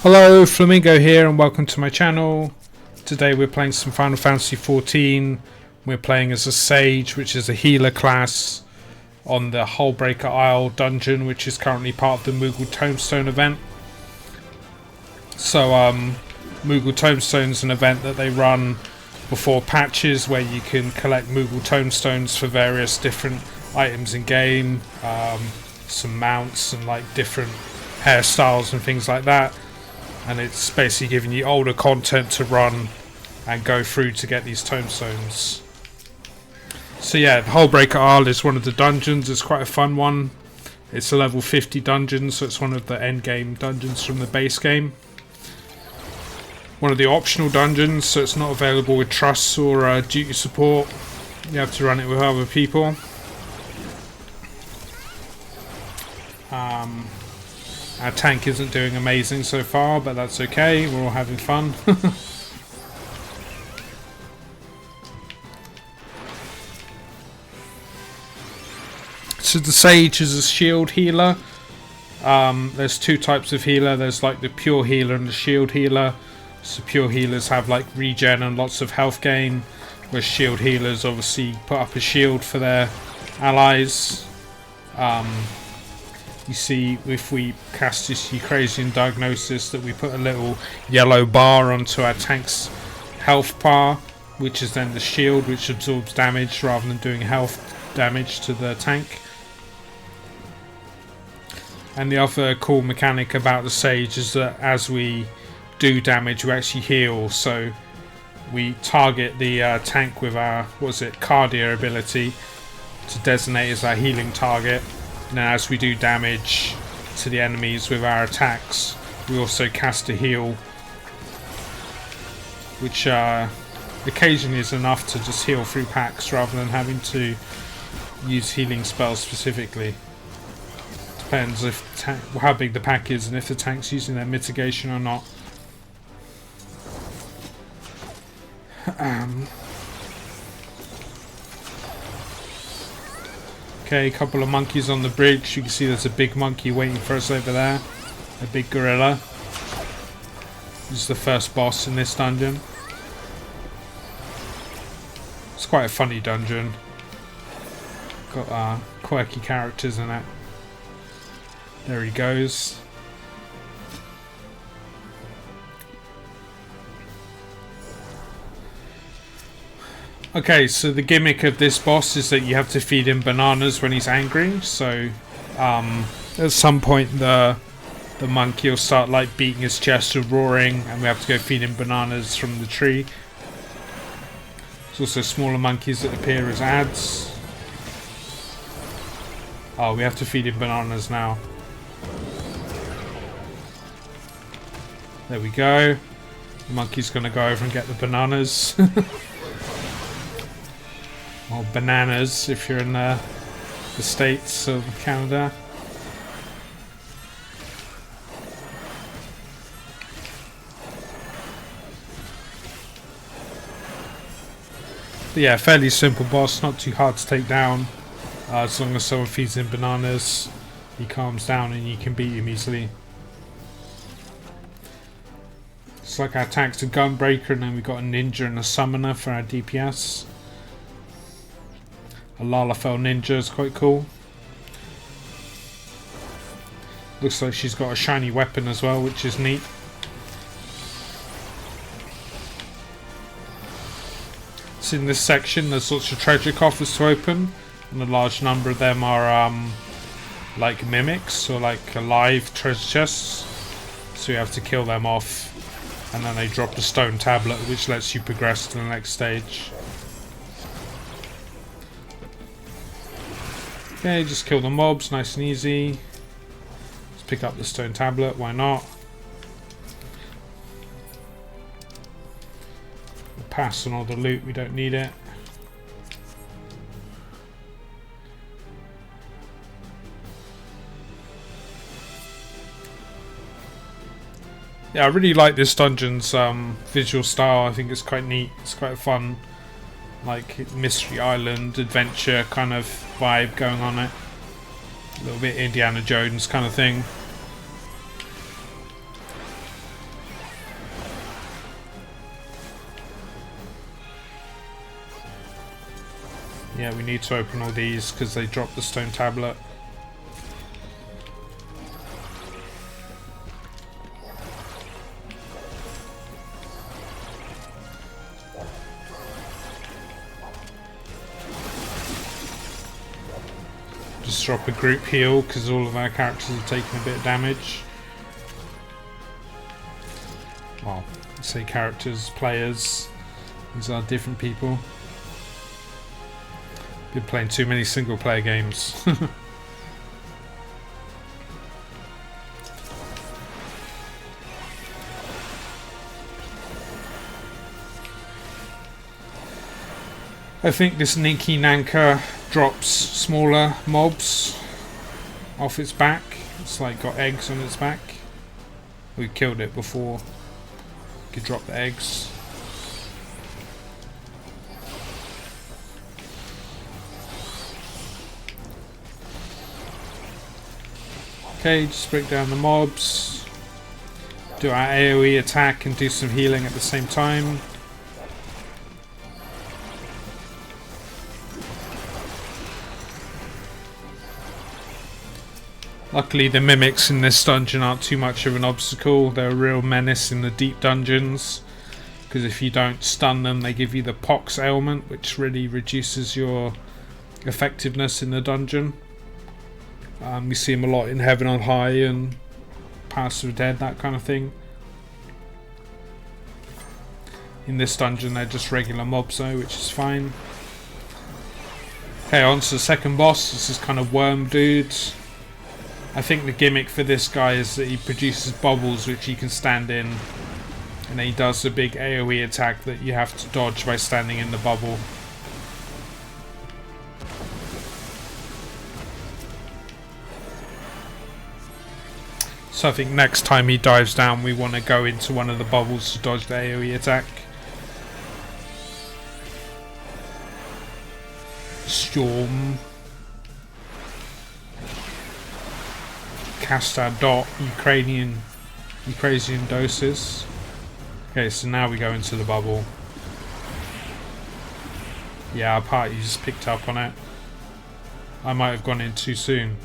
Hello, Flamingo here and welcome to my channel. Today we're playing some Final Fantasy XIV. We're playing as a Sage, which is a healer class, on the Hullbreaker Isle Dungeon, which is currently part of the Moogle Tomestone event. So Moogle Tomestone is an event that they run before patches where you can collect Moogle Tomestones for various different items in game, some mounts and like different hairstyles and things like that. And it's basically giving you older content to run and go through to get these tomestones. So yeah, the Hullbreaker Isle is one of the dungeons. It's quite a fun one. It's a level 50 dungeon, so it's one of the end game dungeons from the base game. One of the optional dungeons, so it's not available with trusts or duty support. You have to run it with other people. Our tank isn't doing amazing so far, but that's okay. We're all having fun. So the Sage is a shield healer. There's two types of healer. There's like the pure healer and the shield healer. So pure healers have like regen and lots of health gain, whereas shield healers obviously put up a shield for their allies. You see, if we cast this Ukrainian diagnosis, that we put a little yellow bar onto our tank's health bar, which is then the shield, which absorbs damage rather than doing health damage to the tank. And the other cool mechanic about the Sage is that as we do damage, we actually heal. So we target the tank with our, cardio ability to designate as our healing target. And then as we do damage to the enemies with our attacks, we also cast a heal, which occasionally is enough to just heal through packs rather than having to use healing spells specifically. Depends if how big the pack is and if the tank's using their mitigation or not. Okay, a couple of monkeys on the bridge. You can see there's a big monkey waiting for us over there. A big gorilla. This is the first boss in this dungeon. It's quite a funny dungeon. Got quirky characters in it. There he goes. Okay, so the gimmick of this boss is that you have to feed him bananas when he's angry. So at some point the monkey will start like beating his chest or roaring, and we have to go feed him bananas from the tree. There's also smaller monkeys that appear as ads. Oh, we have to feed him bananas now. There we go. The monkey's gonna go over and get the bananas. Or bananas if you're in the States of Canada. But yeah, fairly simple boss, not too hard to take down. As long as someone feeds him bananas, he calms down and you can beat him easily. It's like our tank's a gunbreaker, and then we got a ninja and a summoner for our DPS. A Lalafell ninja is quite cool. Looks like she's got a shiny weapon as well, which is neat. So in this section there's lots of treasure coffers to open, and a large number of them are like mimics or like alive treasure chests. So you have to kill them off, and then they drop a stone tablet which lets you progress to the next stage. Okay, just kill the mobs, nice and easy. Let's pick up the stone tablet, why not? We'll pass on all the loot, we don't need it. Yeah, I really like this dungeon's visual style. I think it's quite neat, it's quite fun. Like Mystery Island adventure kind of vibe going on it. A little bit Indiana Jones kind of thing. Yeah, we need to open all these because they dropped the stone tablet. Just drop a group heal because all of our characters are taking a bit of damage. Well, I say characters, players. These are different people. Been playing too many single player games. I think this Ninky Nanka drops smaller mobs off its back. It's like got eggs on its back. We killed it before we could drop the eggs. Okay, just break down the mobs. Do our AoE attack and do some healing at the same time. Luckily the mimics in this dungeon aren't too much of an obstacle. They're a real menace in the deep dungeons, because if you don't stun them they give you the pox ailment, which really reduces your effectiveness in the dungeon. We see them a lot in Heaven on High and Palace of the Dead, that kind of thing. In this dungeon they're just regular mobs though, which is fine. Okay, on to the second boss. This is kind of worm dude. I think the gimmick for this guy is that he produces bubbles which he can stand in, and then he does a big AoE attack that you have to dodge by standing in the bubble. So I think next time he dives down we want to go into one of the bubbles to dodge the AoE attack. Storm. Cast our dot. Ukrainian doses. Okay, so now we go into the bubble. Yeah, our party just picked up on it. I might have gone in too soon.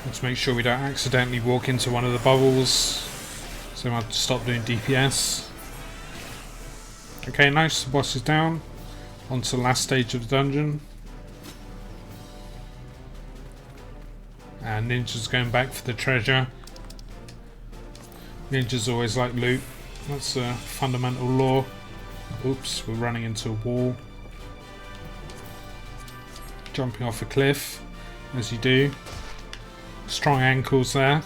Let's make sure we don't accidentally walk into one of the bubbles, so I have to stop doing DPS. Okay, nice, the boss is down. On to the last stage of the dungeon. And Ninja's going back for the treasure. Ninjas always like loot. That's a fundamental law. Oops, we're running into a wall. Jumping off a cliff, as you do. Strong ankles there.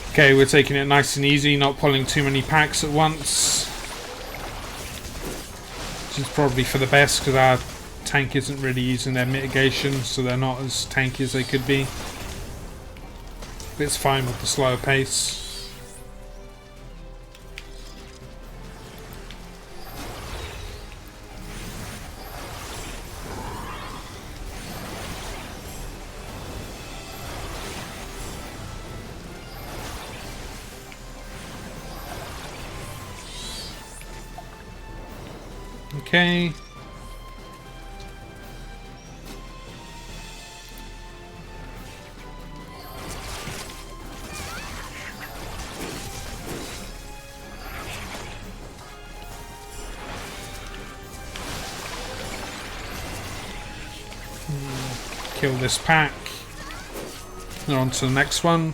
Okay, we're taking it nice and easy, not pulling too many packs at once. Which is probably for the best because our tank isn't really using their mitigation, so they're not as tanky as they could be. But it's fine with the slower pace. Okay. Kill this pack. And on to the next one.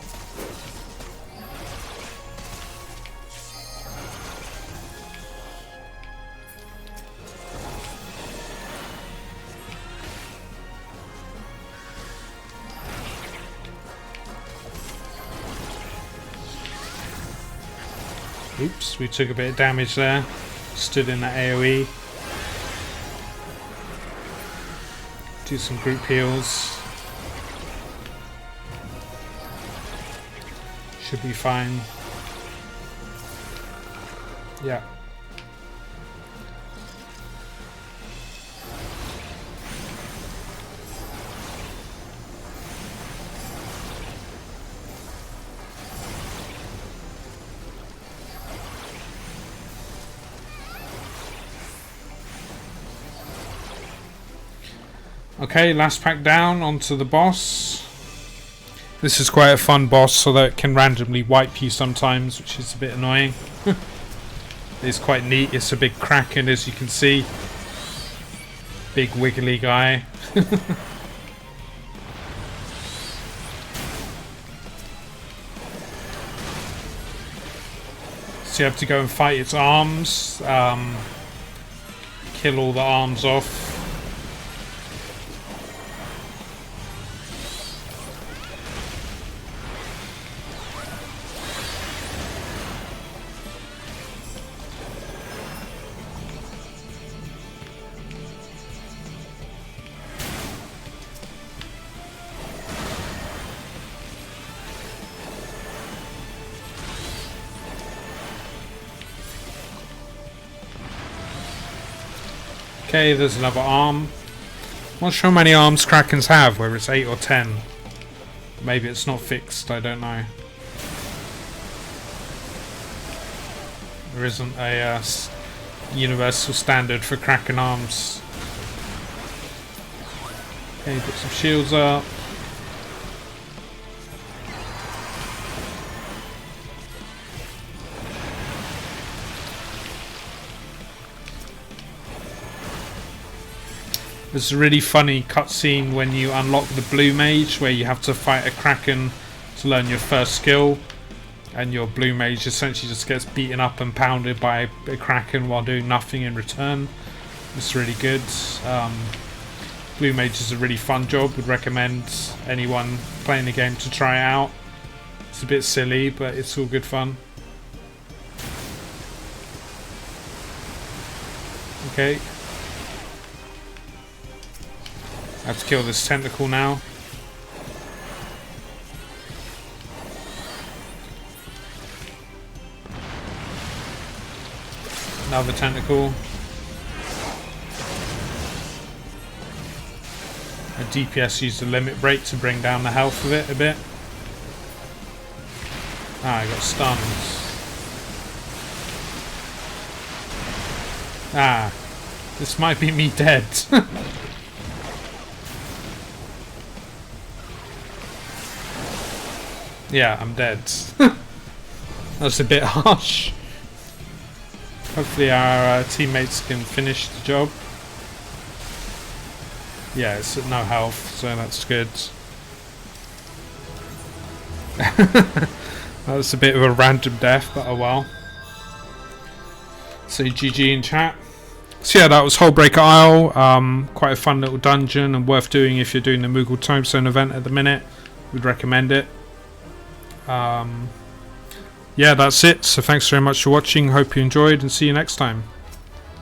Oops, we took a bit of damage there. Stood in that AoE. Do some group heals. Should be fine. Yeah. Okay, last pack down, onto the boss. This is quite a fun boss, so that it can randomly wipe you sometimes, which is a bit annoying. It's quite neat. It's a big kraken, as you can see. Big wiggly guy. So you have to go and fight its arms. Kill all the arms off. Okay, there's another arm. Not sure how many arms krakens have, whether it's 8 or 10. Maybe it's not fixed, I don't know. There isn't a universal standard for kraken arms. Okay, put some shields up. There's a really funny cutscene when you unlock the blue mage, where you have to fight a kraken to learn your first skill, and your blue mage essentially just gets beaten up and pounded by a kraken while doing nothing in return. It's really good. Blue mage is a really fun job. Would recommend anyone playing the game to try it out. It's a bit silly, but it's all good fun. Okay. I have to kill this tentacle now. Another tentacle. A DPS used a limit break to bring down the health of it a bit. Ah, I got stunned. Ah, this might be me dead. Yeah, I'm dead. That's a bit harsh. Hopefully our teammates can finish the job. Yeah, it's at no health, so that's good. That was a bit of a random death, but oh well. So GG in chat. So yeah, that was Hullbreaker Isle. Quite a fun little dungeon and worth doing if you're doing the Moogle Tomestone event at the minute. We'd recommend it. Yeah, that's it. So thanks very much for watching. Hope you enjoyed, and see you next time.